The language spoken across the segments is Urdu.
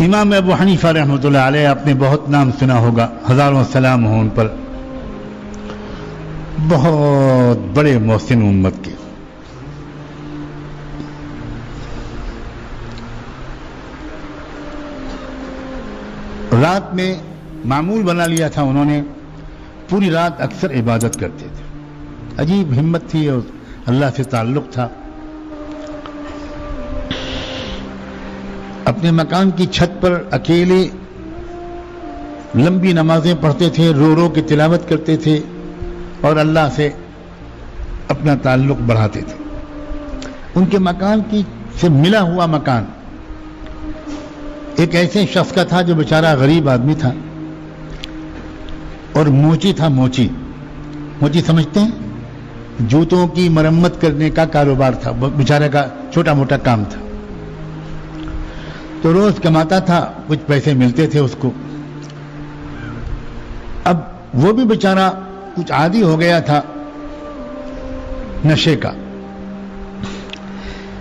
امام ابو حنیفہ رحمۃ اللہ علیہ آپ نے بہت نام سنا ہوگا، ہزاروں سلام ہوں ان پر، بہت بڑے محسن امت کے۔ رات میں معمول بنا لیا تھا انہوں نے، پوری رات اکثر عبادت کرتے تھے، عجیب ہمت تھی اور اللہ سے تعلق تھا۔ اپنے مکان کی چھت پر اکیلے لمبی نمازیں پڑھتے تھے، رو رو کے تلاوت کرتے تھے اور اللہ سے اپنا تعلق بڑھاتے تھے۔ ان کے مکان کی سے ملا ہوا مکان ایک ایسے شخص کا تھا جو بیچارہ غریب آدمی تھا اور موچی تھا۔ موچی سمجھتے ہیں؟ جوتوں کی مرمت کرنے کا کاروبار تھا، بیچارے کا چھوٹا موٹا کام تھا۔ تو روز کماتا تھا، کچھ پیسے ملتے تھے اس کو۔ اب وہ بھی بیچارہ کچھ عادی ہو گیا تھا نشے کا،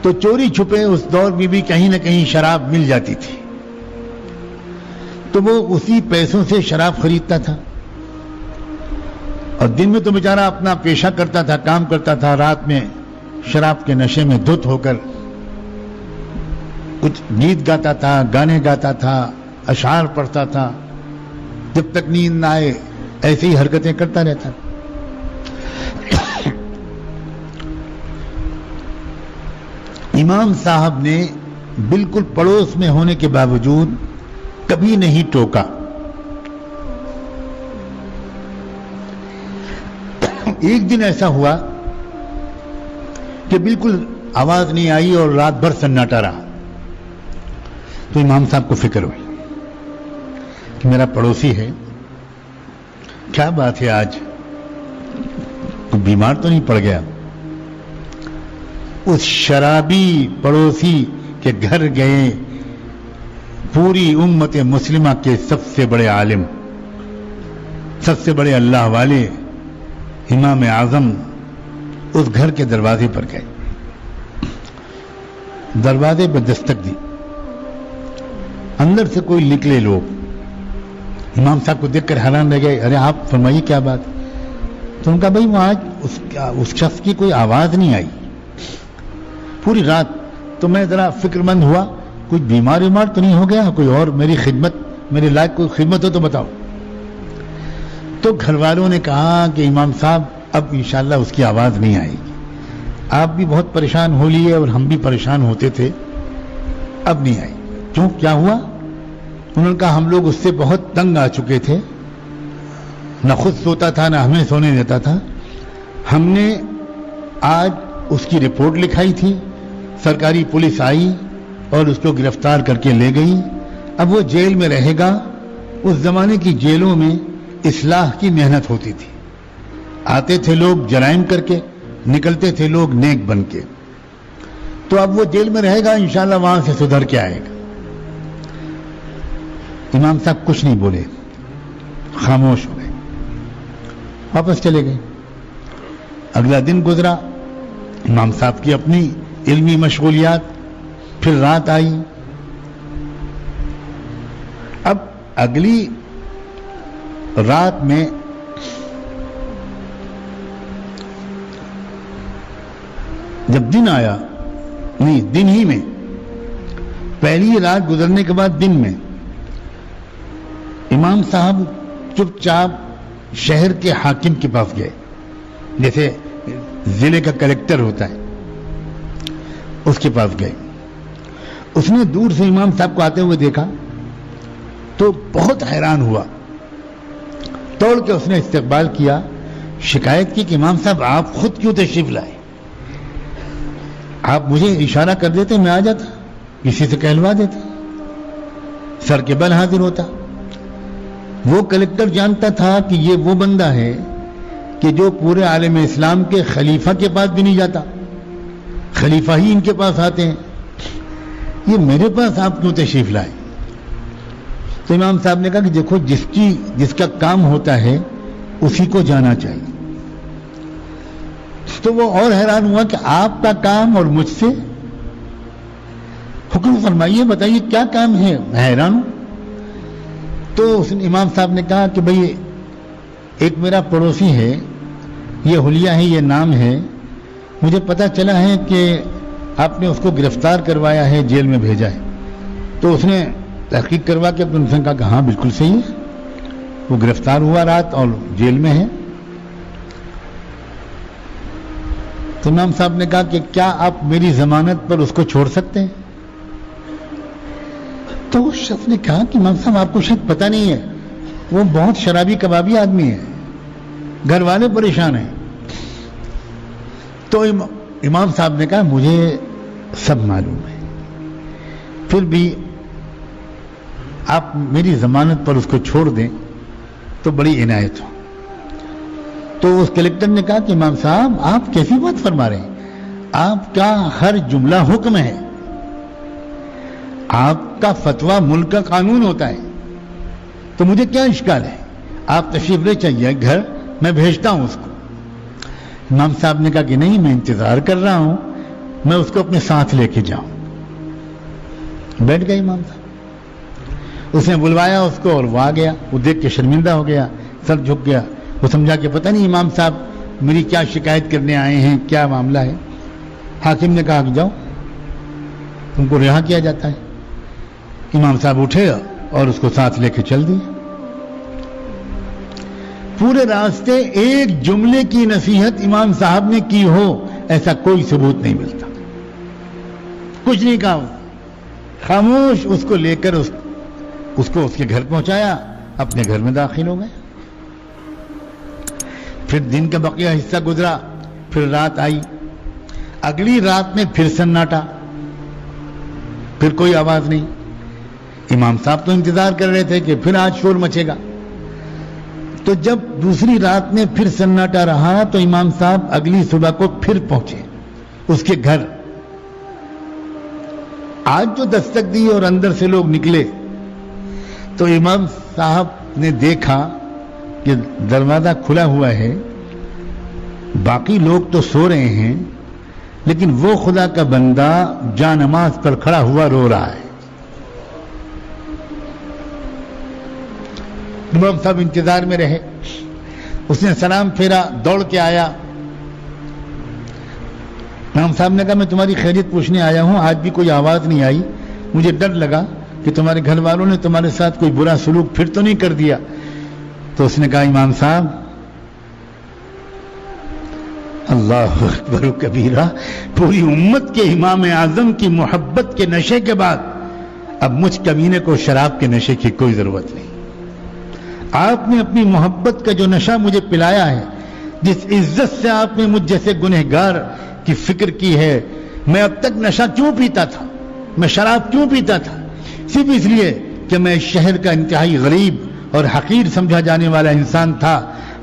تو چوری چھپے اس دور میں بھی کہیں نہ کہیں شراب مل جاتی تھی، تو وہ اسی پیسوں سے شراب خریدتا تھا، اور دن میں تو بیچارہ اپنا پیشہ کرتا تھا، کام کرتا تھا، رات میں شراب کے نشے میں دھت ہو کر کچھ گیت گاتا تھا، گانے گاتا تھا، اشعار پڑھتا تھا، جب تک نیند نہ آئے ایسی ہی حرکتیں کرتا رہتا۔ امام صاحب نے بالکل پڑوس میں ہونے کے باوجود کبھی نہیں ٹوکا۔ ایک دن ایسا ہوا کہ بالکل آواز نہیں آئی اور رات بھر سناٹا رہا، تو امام صاحب کو فکر ہوئی کہ میرا پڑوسی ہے، کیا بات ہے آج کوئی بیمار تو نہیں پڑ گیا؟ اس شرابی پڑوسی کے گھر گئے پوری امت مسلمہ کے سب سے بڑے عالم، سب سے بڑے اللہ والے امام اعظم اس گھر کے دروازے پر گئے، دروازے پر دستک دی، اندر سے کوئی نکلے لوگ، امام صاحب کو دیکھ کر حیران رہ گئے، ارے آپ فرمائیے کیا بات؟ تو ان کا بھائی وہ آج اس شخص کی کوئی آواز نہیں آئی پوری رات، تو میں ذرا فکر مند ہوا کچھ بیمار تو نہیں ہو گیا، کوئی اور میری خدمت، میرے لائق کوئی خدمت ہو تو بتاؤ۔ تو گھر والوں نے کہا کہ امام صاحب اب انشاءاللہ اس کی آواز نہیں آئے گی، آپ بھی بہت پریشان ہو لیے اور ہم بھی پریشان ہوتے تھے، اب نہیں آئی۔ کیوں، کیا ہوا؟ انہوں نے کہا ہم لوگ اس سے بہت تنگ آ چکے تھے، نہ خود سوتا تھا نہ ہمیں سونے دیتا تھا، ہم نے آج اس کی رپورٹ لکھائی تھی، سرکاری پولیس آئی اور اس کو گرفتار کر کے لے گئی، اب وہ جیل میں رہے گا۔ اس زمانے کی جیلوں میں اصلاح کی محنت ہوتی تھی، آتے تھے لوگ جرائم کر کے، نکلتے تھے لوگ نیک بن کے، تو اب وہ جیل میں رہے گا، انشاءاللہ وہاں سے سدھر کے آئے گا۔ امام صاحب کچھ نہیں بولے، خاموش ہو گئے، واپس چلے گئے۔ اگلا دن گزرا، امام صاحب کی اپنی علمی مشغولیات، پھر رات آئی۔ اب اگلی رات میں جب دن آیا، نہیں دن ہی میں، پہلی رات گزرنے کے بعد دن میں امام صاحب چپ چاپ شہر کے حاکم کے پاس گئے، جیسے ضلع کا کلیکٹر ہوتا ہے اس کے پاس گئے۔ اس نے دور سے امام صاحب کو آتے ہوئے دیکھا تو بہت حیران ہوا، توڑ کے اس نے استقبال کیا، شکایت کی کہ امام صاحب آپ خود کیوں تشریف لائے؟ آپ مجھے اشارہ کر دیتے میں آ جاتا، کسی سے کہلوا دیتا، سر کے بل حاضر ہوتا۔ وہ کلیکٹر جانتا تھا کہ یہ وہ بندہ ہے کہ جو پورے عالم اسلام کے خلیفہ کے پاس بھی نہیں جاتا، خلیفہ ہی ان کے پاس آتے ہیں، یہ میرے پاس آپ کیوں تشریف لائے؟ تو امام صاحب نے کہا کہ دیکھو جس کا کام ہوتا ہے اسی کو جانا چاہیے۔ تو وہ اور حیران ہوا کہ آپ کا کام اور مجھ سے، حکم فرمائیے، بتائیے کیا کام ہے، میں حیران ہوں۔ تو اس نے امام صاحب نے کہا کہ بھئی ایک میرا پڑوسی ہے، یہ حلیہ ہے، یہ نام ہے، مجھے پتہ چلا ہے کہ آپ نے اس کو گرفتار کروایا ہے، جیل میں بھیجا ہے۔ تو اس نے تحقیق کروا کے اپنے سے کہا کہ ہاں بالکل صحیح ہے، وہ گرفتار ہوا رات اور جیل میں ہے۔ تو امام صاحب نے کہا کہ کیا آپ میری ضمانت پر اس کو چھوڑ سکتے ہیں؟ تو اس شخص نے کہا کہ امام صاحب آپ کو شاید پتہ نہیں ہے، وہ بہت شرابی کبابی آدمی ہے، گھر والے پریشان ہیں۔ تو امام صاحب نے کہا مجھے سب معلوم ہے، پھر بھی آپ میری ضمانت پر اس کو چھوڑ دیں تو بڑی عنایت ہو۔ تو اس کلیکٹر نے کہا کہ امام صاحب آپ کیسی بات فرما رہے ہیں، آپ کا ہر جملہ حکم ہے، آپ کا فتویٰ ملک کا قانون ہوتا ہے، تو مجھے کیا اشکال ہے، آپ تشریف لے چاہیے گھر، میں بھیجتا ہوں اس کو۔ امام صاحب نے کہا کہ نہیں، میں انتظار کر رہا ہوں، میں اس کو اپنے ساتھ لے کے جاؤں۔ بیٹھ گئے امام صاحب، اس نے بلوایا اس کو اور وہ آ گیا۔ وہ دیکھ کے شرمندہ ہو گیا، سر جھک گیا، وہ سمجھا کہ پتہ نہیں امام صاحب میری کیا شکایت کرنے آئے ہیں، کیا معاملہ ہے۔ حاکم نے کہا کہ جاؤ، تم کو رہا کیا جاتا ہے۔ امام صاحب اٹھے اور اس کو ساتھ لے کے چل دیے۔ پورے راستے ایک جملے کی نصیحت امام صاحب نے کی ہو ایسا کوئی ثبوت نہیں ملتا، کچھ نہیں کہا، خاموش اس کو لے کر اس کو اس کے گھر پہنچایا، اپنے گھر میں داخل ہو گئے۔ پھر دن کا بقیہ حصہ گزرا، پھر رات آئی، اگلی رات میں پھر سناٹا، پھر کوئی آواز نہیں۔ امام صاحب تو انتظار کر رہے تھے کہ پھر آج شور مچے گا۔ تو جب دوسری رات میں پھر سناٹا رہا تو امام صاحب اگلی صبح کو پھر پہنچے اس کے گھر۔ آج جو دستک دی اور اندر سے لوگ نکلے تو امام صاحب نے دیکھا کہ دروازہ کھلا ہوا ہے، باقی لوگ تو سو رہے ہیں، لیکن وہ خدا کا بندہ جا نماز پر کھڑا ہوا رو رہا ہے۔ امام صاحب انتظار میں رہے، اس نے سلام پھیرا، دوڑ کے آیا۔ امام صاحب نے کہا میں تمہاری خیریت پوچھنے آیا ہوں، آج بھی کوئی آواز نہیں آئی، مجھے ڈر لگا کہ تمہارے گھر والوں نے تمہارے ساتھ کوئی برا سلوک پھر تو نہیں کر دیا۔ تو اس نے کہا امام صاحب اللہ اکبر و کبیرہ، پوری امت کے امام اعظم کی محبت کے نشے کے بعد اب مجھ کمینے کو شراب کے نشے کی کوئی ضرورت نہیں۔ آپ نے اپنی محبت کا جو نشہ مجھے پلایا ہے، جس عزت سے آپ نے مجھ جیسے گنہگار کی فکر کی ہے، میں اب تک نشہ کیوں پیتا تھا، میں شراب کیوں پیتا تھا؟ صرف اس لیے کہ میں اس شہر کا انتہائی غریب اور حقیر سمجھا جانے والا انسان تھا،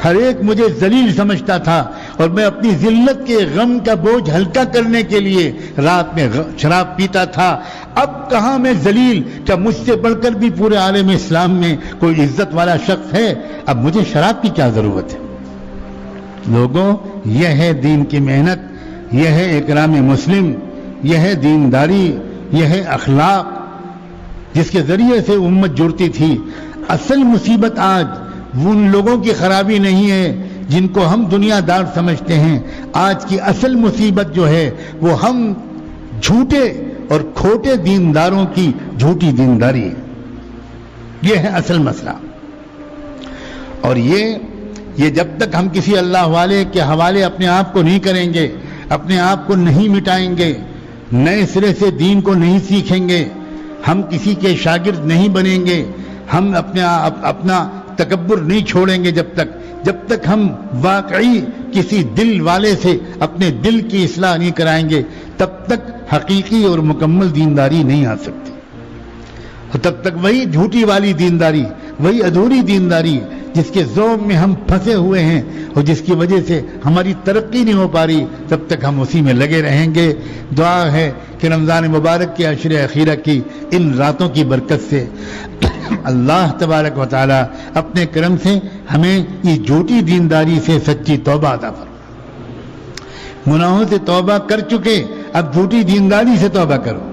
ہر ایک مجھے ذلیل سمجھتا تھا، اور میں اپنی ذلت کے غم کا بوجھ ہلکا کرنے کے لیے رات میں شراب پیتا تھا۔ اب کہاں میں ذلیل، کیا مجھ سے بڑھ کر بھی پورے عالم اسلام میں کوئی عزت والا شخص ہے؟ اب مجھے شراب کی کیا ضرورت ہے؟ لوگوں، یہ ہے دین کی محنت، یہ ہے اکرام مسلم، یہ ہے دینداری، یہ ہے اخلاق جس کے ذریعے سے امت جڑتی تھی۔ اصل مصیبت آج ان لوگوں کی خرابی نہیں ہے جن کو ہم دنیا دار سمجھتے ہیں، آج کی اصل مصیبت جو ہے وہ ہم جھوٹے اور کھوٹے دینداروں کی جھوٹی دینداری ہے، یہ ہے اصل مسئلہ۔ اور یہ جب تک ہم کسی اللہ والے کے حوالے اپنے آپ کو نہیں کریں گے، اپنے آپ کو نہیں مٹائیں گے، نئے سرے سے دین کو نہیں سیکھیں گے، ہم کسی کے شاگرد نہیں بنیں گے، ہم اپنا تکبر نہیں چھوڑیں گے، جب تک ہم واقعی کسی دل والے سے اپنے دل کی اصلاح نہیں کرائیں گے، تب تک حقیقی اور مکمل دینداری نہیں آ سکتی، اور تب تک وہی جھوٹی والی دینداری، وہی ادھوری دینداری جس کے ذوق میں ہم پھنسے ہوئے ہیں اور جس کی وجہ سے ہماری ترقی نہیں ہو پا رہی، تب تک ہم اسی میں لگے رہیں گے۔ دعا ہے کہ رمضان مبارک کے عشر اخیرہ کی ان راتوں کی برکت سے اللہ تبارک و تعالی اپنے کرم سے ہمیں اس جھوٹی دینداری سے سچی توبہ عطا فرمائے۔ گناہوں سے توبہ کر چکے، اب جھوٹی دینداری سے توبہ کرو،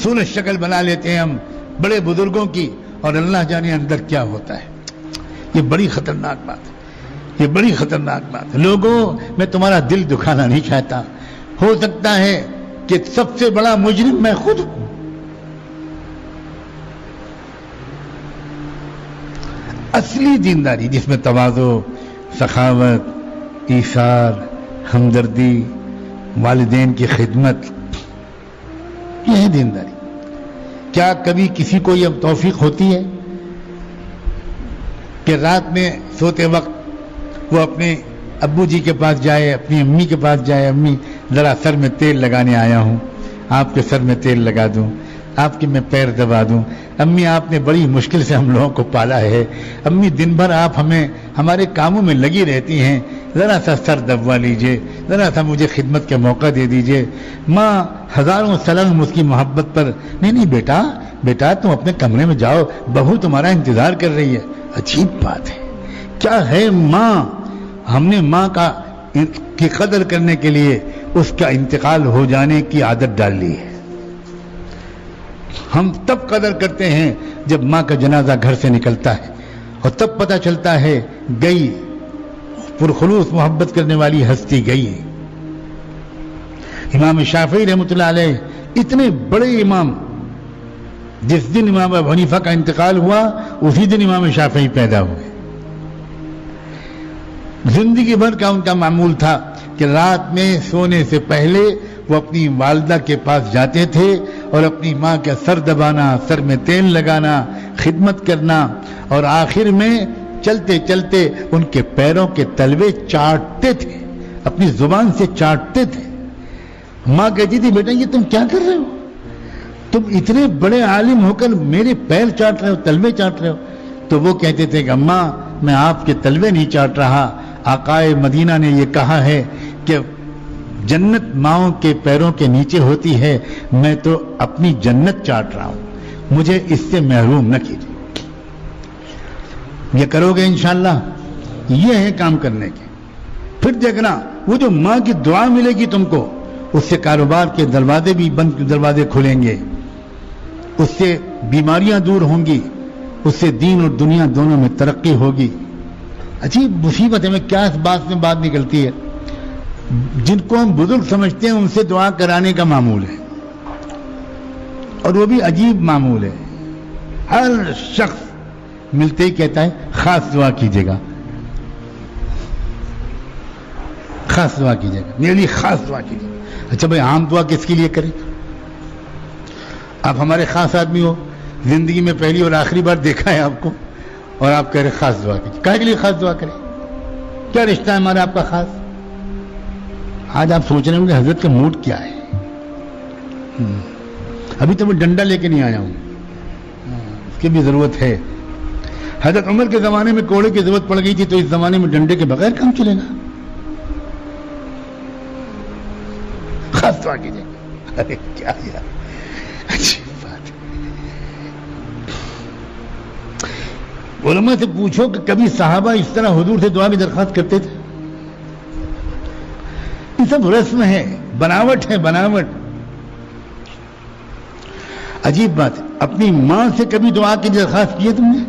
صورت شکل بنا لیتے ہیں ہم بڑے بزرگوں کی، اور اللہ جانے اندر کیا ہوتا ہے۔ یہ بڑی خطرناک بات ہے، یہ بڑی خطرناک بات ہے۔ لوگوں، میں تمہارا دل دکھانا نہیں چاہتا، ہو سکتا ہے کہ سب سے بڑا مجرم میں خود ہوں۔ اصلی دینداری جس میں تواضع، سخاوت، ایثار، ہمدردی، والدین کی خدمت، یہ ہے دینداری۔ کیا کبھی کسی کو یہ توفیق ہوتی ہے کہ رات میں سوتے وقت وہ اپنے ابو جی کے پاس جائے، اپنی امی کے پاس جائے، امی ذرا سر میں تیل لگانے آیا ہوں، آپ کے سر میں تیل لگا دوں، آپ کے میں پیر دبا دوں، امی آپ نے بڑی مشکل سے ہم لوگوں کو پالا ہے، امی دن بھر آپ ہمیں ہمارے کاموں میں لگی رہتی ہیں، ذرا سا سر دبوا لیجئے، ذرا سا مجھے خدمت کا موقع دے دیجئے۔ ماں ہزاروں سلام اس کی محبت پر، نہیں بیٹا بیٹا تم اپنے کمرے میں جاؤ، بہو تمہارا انتظار کر رہی ہے۔ عجیب بات ہے، کیا ہے ماں، ہم نے ماں کی قدر کرنے کے لیے اس کا انتقال ہو جانے کی عادت ڈال لی ہے۔ ہم تب قدر کرتے ہیں جب ماں کا جنازہ گھر سے نکلتا ہے، اور تب پتہ چلتا ہے گئی، پرخلوص محبت کرنے والی ہستی گئی ہے۔ امام شافعی رحمۃ اللہ علیہ اتنے بڑے امام، جس دن امام ابو حنیفہ کا انتقال ہوا اسی دن امام شافعی پیدا ہوئے۔ زندگی بھر کا ان کا معمول تھا کہ رات میں سونے سے پہلے وہ اپنی والدہ کے پاس جاتے تھے اور اپنی ماں کا سر دبانا، سر میں تیل لگانا، خدمت کرنا، اور آخر میں چلتے چلتے ان کے پیروں کے تلوے چاٹتے تھے، اپنی زبان سے چاٹتے تھے۔ ماں کہتی تھی بیٹا یہ تم کیا کر رہے ہو، تم اتنے بڑے عالم ہو کر میرے پیر چاٹ رہے ہو، تلوے چاٹ رہے ہو۔ تو وہ کہتے تھے کہ اماں میں آپ کے تلوے نہیں چاٹ رہا، آقائے مدینہ نے یہ کہا ہے کہ جنت ماؤں کے پیروں کے نیچے ہوتی ہے، میں تو اپنی جنت چاٹ رہا ہوں، مجھے اس سے محروم نہ کیجیے۔ یہ کرو گے انشاءاللہ، یہ ہے کام کرنے کے۔ پھر دیکھنا وہ جو ماں کی دعا ملے گی تم کو، اس سے کاروبار کے دروازے بھی دروازے کھلیں گے، اس سے بیماریاں دور ہوں گی، اس سے دین اور دنیا دونوں میں ترقی ہوگی۔ عجیب مصیبت ہے، میں کیا اس بات میں بات نکلتی ہے، جن کو ہم بزرگ سمجھتے ہیں ان سے دعا کرانے کا معمول ہے، اور وہ بھی عجیب معمول ہے۔ ہر شخص ملتے ہی کہتا ہے خاص دعا کیجیے گا، خاص دعا کیجیے گا، میرے لیے خاص دعا کیجیے گا۔ اچھا بھائی عام دعا کس کے لیے کریں؟ آپ ہمارے خاص آدمی ہو، زندگی میں پہلی اور آخری بار دیکھا ہے آپ کو، اور آپ کہہ رہے خاص دعا کیجیے، کہے کے لیے خاص دعا کریں؟ کیا رشتہ ہے ہمارا آپ کا خاص؟ آج آپ سوچ رہے ہوں کہ حضرت کا موڈ کیا ہے۔ ابھی تو میں ڈنڈا لے کے نہیں آیا ہوں، اس کی بھی ضرورت ہے۔ حضرت عمر کے زمانے میں کوڑے کی ضرورت پڑ گئی تھی، تو اس زمانے میں ڈنڈے کے بغیر کام چلے گا؟ خاص دعا کیجیے گا، ارے کیا یار اچھی بات ہے۔ علماء سے پوچھو کہ کبھی صحابہ اس طرح حضور سے دعا کی درخواست کرتے تھے؟ یہ سب رسم ہے، بناوٹ ہے، بناوٹ۔ عجیب بات ہے، اپنی ماں سے کبھی دعا کی درخواست کی ہے تم نے؟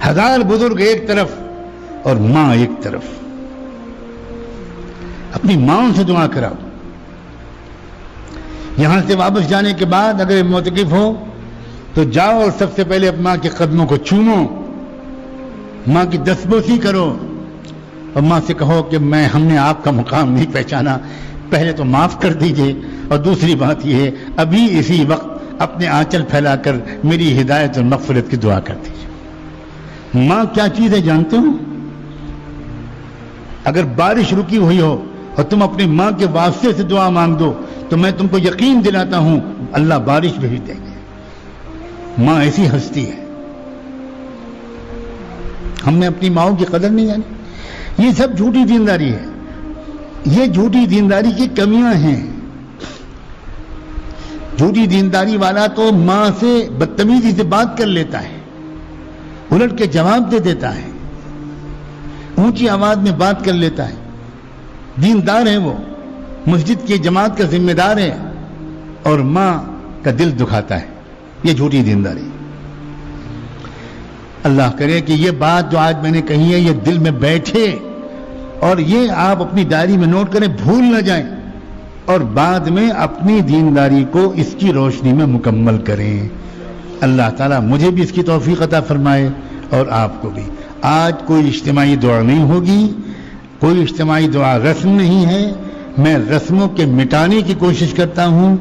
ہزار بزرگ ایک طرف اور ماں ایک طرف، اپنی ماں سے دعا کراؤ۔ یہاں سے واپس جانے کے بعد اگر معتکف ہو تو جاؤ اور سب سے پہلے اپنی ماں کے قدموں کو چومو، ماں کی دستبوسی کرو، اور ماں سے کہو کہ ہم نے آپ کا مقام نہیں پہچانا، پہلے تو معاف کر دیجئے، اور دوسری بات یہ ہے ابھی اسی وقت اپنے آنچل پھیلا کر میری ہدایت اور مغفرت کی دعا کر دیجئے۔ ماں کیا چیز ہے جانتے ہو؟ اگر بارش رکی ہوئی ہو اور تم اپنی ماں کے واسطے سے دعا مانگ دو تو میں تم کو یقین دلاتا ہوں اللہ بارش بھیج دے گا۔ ماں ایسی ہستی ہے، ہم نے اپنی ماؤں کی قدر نہیں جانی۔ یہ سب جھوٹی دینداری ہے، یہ جھوٹی دینداری کی کمیاں ہیں۔ جھوٹی دینداری والا تو ماں سے بدتمیزی سے بات کر لیتا ہے، الٹ کے جواب دے دیتا ہے، اونچی آواز میں بات کر لیتا ہے۔ دیندار ہے وہ، مسجد کی جماعت کا ذمہ دار ہے، اور ماں کا دل دکھاتا ہے. یہ جھوٹی دینداری. اللہ کرے کہ یہ بات جو آج میں نے کہی ہے یہ دل میں بیٹھے اور یہ آپ اپنی ڈائری میں نوٹ کریں, بھول نہ جائیں, اور بعد میں اپنی دینداری کو اس کی روشنی میں مکمل کریں. اللہ تعالیٰ مجھے بھی اس کی توفیق عطا فرمائے اور آپ کو بھی. آج کوئی اجتماعی دعا نہیں ہوگی, کوئی اجتماعی دعا رسم نہیں ہے. میں رسموں کے مٹانے کی کوشش کرتا ہوں.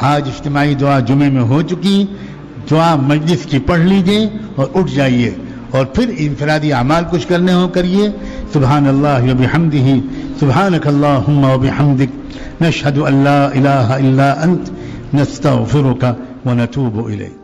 آج اجتماعی دعا جمعے میں ہو چکی, دعا مجلس کی پڑھ لیجئے اور اٹھ جائیے, اور پھر انفرادی اعمال کچھ کرنے ہو کریے. سبحان اللہ و بحمدہ, سبحانک اللہم و بحمدک, نشہد ان لا الہ الا انت, نستغفرک و نتوب الیک.